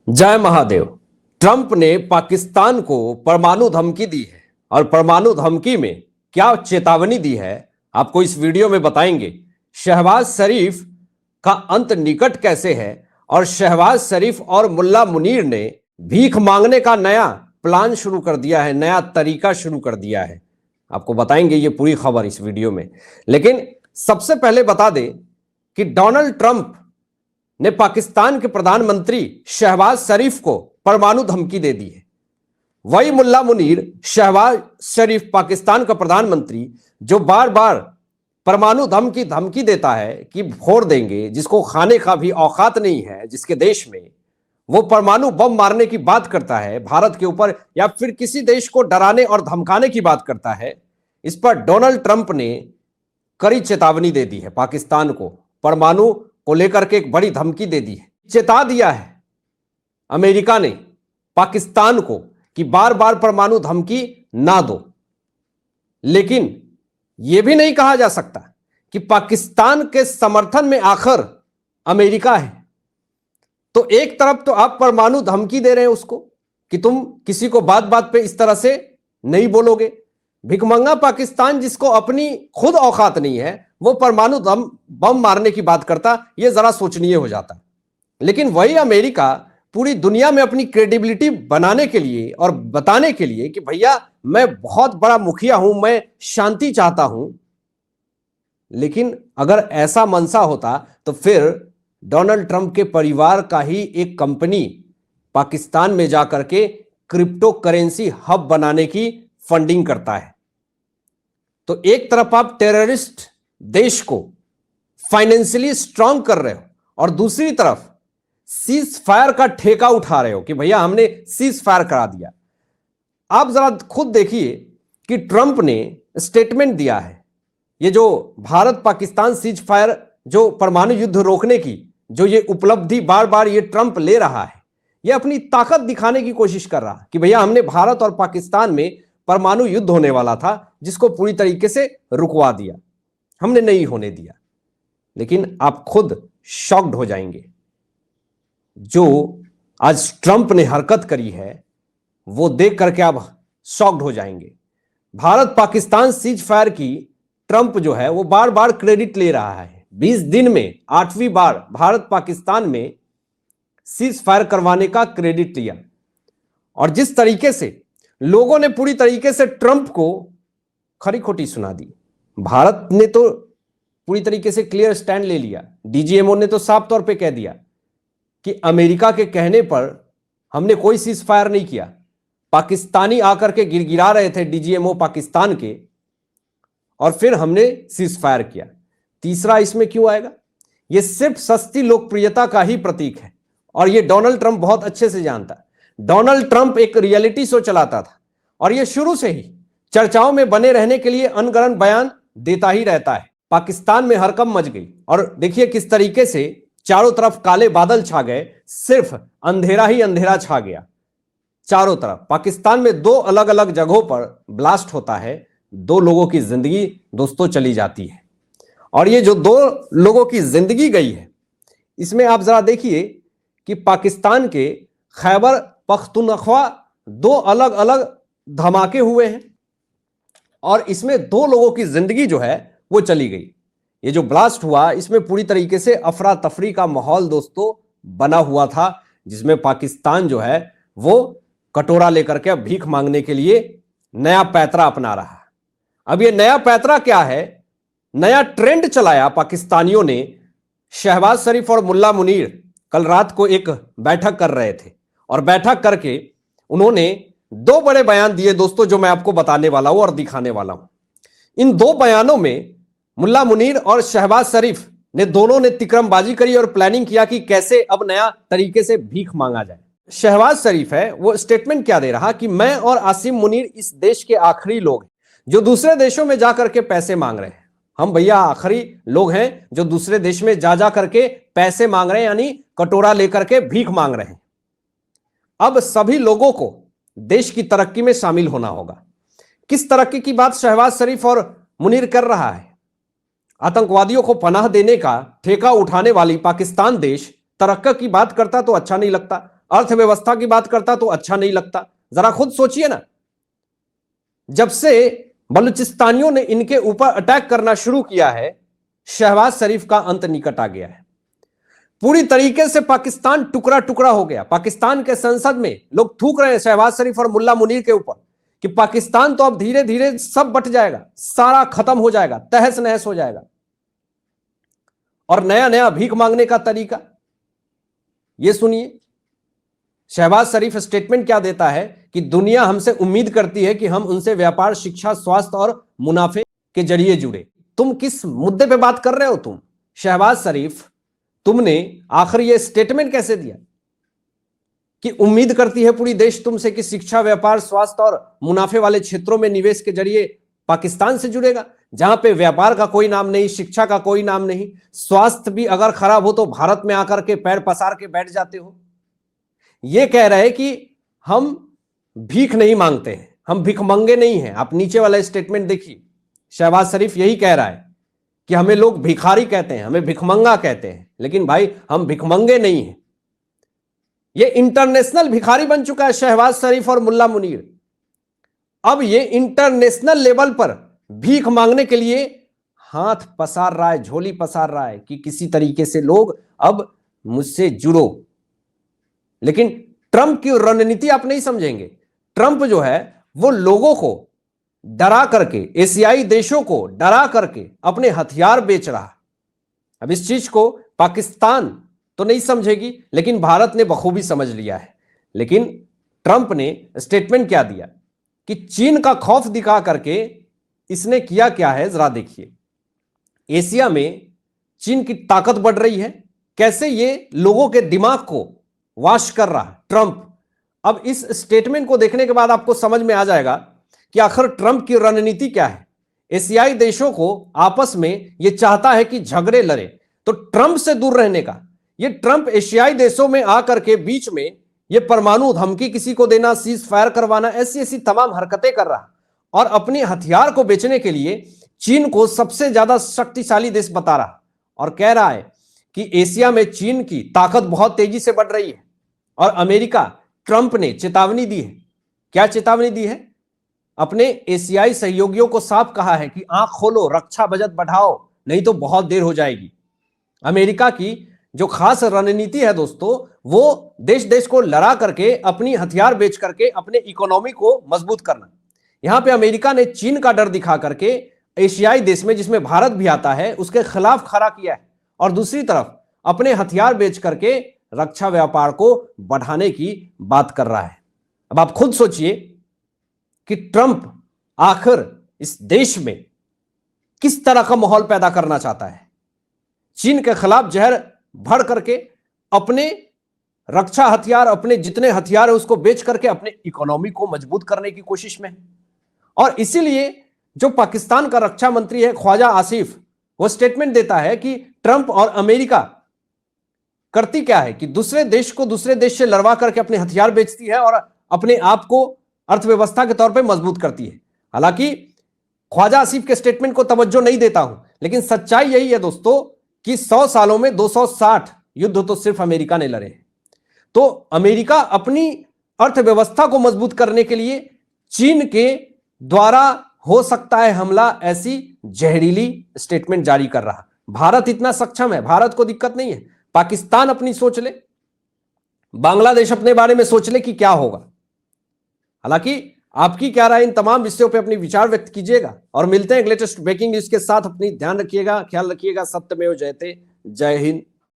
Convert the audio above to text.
जय महादेव। ट्रंप ने पाकिस्तान को परमाणु धमकी दी है और परमाणु धमकी में क्या चेतावनी दी है आपको इस वीडियो में बताएंगे। शहबाज शरीफ का अंत निकट कैसे है और शहबाज शरीफ और मुल्ला मुनीर ने भीख मांगने का नया प्लान शुरू कर दिया है, नया तरीका शुरू कर दिया है। आपको बताएंगे ये पूरी खबर इस वीडियो में। लेकिन सबसे पहले बता दें कि डोनाल्ड ट्रंप ने पाकिस्तान के प्रधानमंत्री शहबाज शरीफ को परमाणु धमकी दे दी है। वही मुल्ला मुनीर शहबाज शरीफ पाकिस्तान का प्रधानमंत्री जो बार बार परमाणु धमकी देता है कि फोड़ देंगे, जिसको खाने का भी औकात नहीं है, जिसके देश में वो परमाणु बम मारने की बात करता है भारत के ऊपर या फिर किसी देश को डराने और धमकाने की बात करता है। इस पर डोनाल्ड ट्रंप ने कड़ी चेतावनी दे दी है, पाकिस्तान को परमाणु को लेकर के एक बड़ी धमकी दे दी है। चेता दिया है अमेरिका ने पाकिस्तान को कि बार बार परमाणु धमकी ना दो। लेकिन यह भी नहीं कहा जा सकता कि पाकिस्तान के समर्थन में आखिर अमेरिका है। तो एक तरफ तो आप परमाणु धमकी दे रहे हैं उसको कि तुम किसी को बात बात पे इस तरह से नहीं बोलोगे। भिखमंगा पाकिस्तान जिसको अपनी खुद औकात नहीं है वो परमाणु बम मारने की बात करता, यह जरा सोचनीय हो जाता। लेकिन वही अमेरिका पूरी दुनिया में अपनी क्रेडिबिलिटी बनाने के लिए और बताने के लिए कि भैया मैं बहुत बड़ा मुखिया हूं, मैं शांति चाहता हूं। लेकिन अगर ऐसा मंशा होता तो फिर डोनाल्ड ट्रंप के परिवार का ही एक कंपनी पाकिस्तान में जाकर के क्रिप्टो करेंसी हब बनाने की फंडिंग करता है। तो एक तरफ आप टेररिस्ट देश को फाइनेंशियली स्ट्रांग कर रहे हो और दूसरी तरफ सीज फायर का ठेका उठा रहे हो कि भैया हमने सीज फायर करा दिया। आप जरा खुद देखिए कि ट्रंप ने स्टेटमेंट दिया है। ये जो भारत पाकिस्तान सीज फायर, जो परमाणु युद्ध रोकने की जो ये उपलब्धि बार बार ये ट्रंप ले रहा है, ये अपनी ताकत दिखाने की कोशिश कर रहा है कि भैया हमने भारत और पाकिस्तान में परमाणु युद्ध होने वाला था जिसको पूरी तरीके से रुकवा दिया, हमने नहीं होने दिया। लेकिन आप खुद शॉक्ड हो जाएंगे। जो आज ट्रंप ने हरकत करी है वो देख करके आप शॉक्ड हो जाएंगे। भारत पाकिस्तान सीज फायर की ट्रंप जो है वो बार बार क्रेडिट ले रहा है। 20 दिन में 8वीं बार भारत पाकिस्तान में सीज फायर करवाने का क्रेडिट लिया। और जिस तरीके से लोगों ने पूरी तरीके से ट्रंप को खरी खोटी सुना दी, भारत ने तो पूरी तरीके से क्लियर स्टैंड ले लिया। डीजीएमओ ने तो साफ तौर पे कह दिया कि अमेरिका के कहने पर हमने कोई सीज फायर नहीं किया। पाकिस्तानी आकर के गिड़गिड़ा रहे थे डीजीएमओ पाकिस्तान के और फिर हमने सीज फायर किया। तीसरा इसमें क्यों आएगा? यह सिर्फ सस्ती लोकप्रियता का ही प्रतीक है और यह डोनाल्ड ट्रंप बहुत अच्छे से जानता है। डोनाल्ड ट्रंप एक रियलिटी शो चलाता था और यह शुरू से ही चर्चाओं में बने रहने के लिए अनगढ़ बयान देता ही रहता है। पाकिस्तान में हड़कंप मच गई और देखिए किस तरीके से चारों तरफ काले बादल छा गए, सिर्फ अंधेरा ही अंधेरा छा गया चारों तरफ। पाकिस्तान में 2 अलग अलग जगहों पर ब्लास्ट होता है, 2 लोगों की जिंदगी दोस्तों चली जाती है। और ये जो 2 लोगों की जिंदगी गई है इसमें आप जरा देखिए कि पाकिस्तान के खैबर पख्तूनख्वा 2 अलग अलग धमाके हुए हैं और इसमें 2 लोगों की जिंदगी जो है वो चली गई। ये जो ब्लास्ट हुआ इसमें पूरी तरीके से अफरा तफरी का माहौल दोस्तों बना हुआ था, जिसमें पाकिस्तान जो है वो कटोरा लेकर के अब भीख मांगने के लिए नया पैतरा अपना रहा है। अब ये नया पैतरा क्या है? नया ट्रेंड चलाया पाकिस्तानियों ने। शहबाज शरीफ और मुल्ला मुनीर कल रात को एक बैठक कर रहे थे और बैठक करके उन्होंने 2 बड़े बयान दिए दोस्तों, जो मैं आपको बताने वाला हूं और दिखाने वाला हूं। इन 2 बयानों में मुल्ला मुनीर और शहबाज शरीफ ने दोनों ने तिकरमबाजी करी और प्लानिंग किया कि कैसे अब नया तरीके से भीख मांगा जाए। शहबाज शरीफ है वो स्टेटमेंट क्या दे रहा कि मैं और आसिम मुनीर इस देश के आखिरी लोग हैं जो दूसरे देशों में जाकर के पैसे मांग रहे हैं। हम भैया आखिरी लोग हैं जो दूसरे देश में जा करके पैसे मांग रहे हैं, यानी कटोरा लेकर के भीख मांग रहे हैं। अब सभी लोगों को देश की तरक्की में शामिल होना होगा। किस तरक्की की बात शहबाज शरीफ और मुनीर कर रहा है? आतंकवादियों को पनाह देने का ठेका उठाने वाली पाकिस्तान देश तरक्की की बात करता तो अच्छा नहीं लगता। अर्थव्यवस्था की बात करता तो अच्छा नहीं लगता। जरा खुद सोचिए ना, जब से बलूचिस्तानियों ने इनके ऊपर अटैक करना शुरू किया है, शहबाज शरीफ का अंत निकट आ गया है। पूरी तरीके से पाकिस्तान टुकड़ा टुकड़ा हो गया। पाकिस्तान के संसद में लोग थूक रहे हैं शहबाज शरीफ और मुल्ला मुनीर के ऊपर कि पाकिस्तान तो अब धीरे धीरे सब बट जाएगा, सारा खत्म हो जाएगा, तहस नहस हो जाएगा। और नया नया भीख मांगने का तरीका, यह सुनिए। शहबाज शरीफ स्टेटमेंट क्या देता है कि दुनिया हमसे उम्मीद करती है कि हम उनसे व्यापार, शिक्षा, स्वास्थ्य और मुनाफे के जरिए जुड़े। तुम किस मुद्दे पे बात कर रहे हो? तुम शहबाज शरीफ, तुमने आखिर यह स्टेटमेंट कैसे दिया कि उम्मीद करती है पूरी देश तुमसे कि शिक्षा, व्यापार, स्वास्थ्य और मुनाफे वाले क्षेत्रों में निवेश के जरिए पाकिस्तान से जुड़ेगा, जहां पे व्यापार का कोई नाम नहीं, शिक्षा का कोई नाम नहीं, स्वास्थ्य भी अगर खराब हो तो भारत में आकर के पैर पसार के बैठ जाते हो। यह कह रहे हैं कि हम भीख नहीं मांगते हैं, हम भिखमंगे नहीं हैं। आप नीचे वाला स्टेटमेंट देखिए, शहबाज शरीफ यही कह रहा है कि हमें लोग भिखारी कहते हैं, हमें भिखमंगा कहते हैं, लेकिन भाई हम भिखमंगे नहीं हैं। ये इंटरनेशनल भिखारी बन चुका है शहबाज शरीफ और मुल्ला मुनीर। अब ये इंटरनेशनल लेवल पर भीख मांगने के लिए हाथ पसार रहा है, झोली पसार रहा है कि किसी तरीके से लोग अब मुझसे जुड़ो। लेकिन ट्रंप की रणनीति आप नहीं समझेंगे। ट्रंप जो है वो लोगों को डरा करके, एशियाई देशों को डरा करके अपने हथियार बेच रहा है। अब इस चीज को पाकिस्तान तो नहीं समझेगी, लेकिन भारत ने बखूबी समझ लिया है। लेकिन ट्रंप ने स्टेटमेंट क्या दिया कि चीन का खौफ दिखा करके इसने किया क्या है, जरा देखिए। एशिया में चीन की ताकत बढ़ रही है, कैसे ये लोगों के दिमाग को वॉश कर रहा है ट्रंप। अब इस स्टेटमेंट को देखने के बाद आपको समझ में आ जाएगा कि आखिर ट्रंप की रणनीति क्या है। एशियाई देशों को आपस में यह चाहता है कि झगड़े लड़े, तो ट्रंप से दूर रहने का ये ट्रंप एशियाई देशों में आकर के बीच में ये परमाणु धमकी किसी को देना, सीज फायर करवाना, ऐसी ऐसी तमाम हरकतें कर रहा और अपने हथियार को बेचने के लिए चीन को सबसे ज्यादा शक्तिशाली देश बता रहा और कह रहा है कि एशिया में चीन की ताकत बहुत तेजी से बढ़ रही है। और अमेरिका, ट्रंप ने चेतावनी दी है। क्या चेतावनी दी है? अपने एशियाई सहयोगियों को साफ कहा है कि आंख खोलो, रक्षा बजट बढ़ाओ, नहीं तो बहुत देर हो जाएगी। अमेरिका की जो खास रणनीति है दोस्तों, वो देश देश को लड़ा करके, अपनी हथियार बेच करके अपने इकोनॉमी को मजबूत करना। यहां पे अमेरिका ने चीन का डर दिखा करके एशियाई देश में, जिसमें भारत भी आता है, उसके खिलाफ खड़ा किया है और दूसरी तरफ अपने हथियार बेच करके रक्षा व्यापार को बढ़ाने की बात कर रहा है। अब आप खुद सोचिए कि ट्रंप आखिर इस देश में किस तरह का माहौल पैदा करना चाहता है। चीन के खिलाफ जहर भर करके अपने रक्षा हथियार, अपने जितने हथियार है उसको बेच करके अपने इकोनॉमी को मजबूत करने की कोशिश में है। और इसीलिए जो पाकिस्तान का रक्षा मंत्री है ख्वाजा आसिफ, वो स्टेटमेंट देता है कि ट्रंप और अमेरिका करती क्या है कि दूसरे देश को दूसरे देश से लड़वा करके अपने हथियार बेचती है और अपने आप को अर्थव्यवस्था के तौर पे मजबूत करती है। हालांकि ख्वाजा आसिफ के स्टेटमेंट को तवज्जो नहीं देता हूं, लेकिन सच्चाई यही है दोस्तों कि 100 सालों में 260 युद्ध तो सिर्फ अमेरिका ने लड़े हैं। तो अमेरिका अपनी अर्थव्यवस्था को मजबूत करने के लिए चीन के द्वारा हो सकता है हमला, ऐसी जहरीली स्टेटमेंट जारी कर रहा। भारत इतना सक्षम है, भारत को दिक्कत नहीं है। पाकिस्तान अपनी सोच ले, बांग्लादेश अपने बारे में सोच ले कि क्या होगा। हालांकि आपकी क्या राय, इन तमाम विषयों पे अपनी विचार व्यक्त कीजिएगा और मिलते हैं लेटेस्ट ब्रेकिंग न्यूज के साथ। अपनी ध्यान रखिएगा, ख्याल रखिएगा। सत्यमेव जयते। जय हिंद।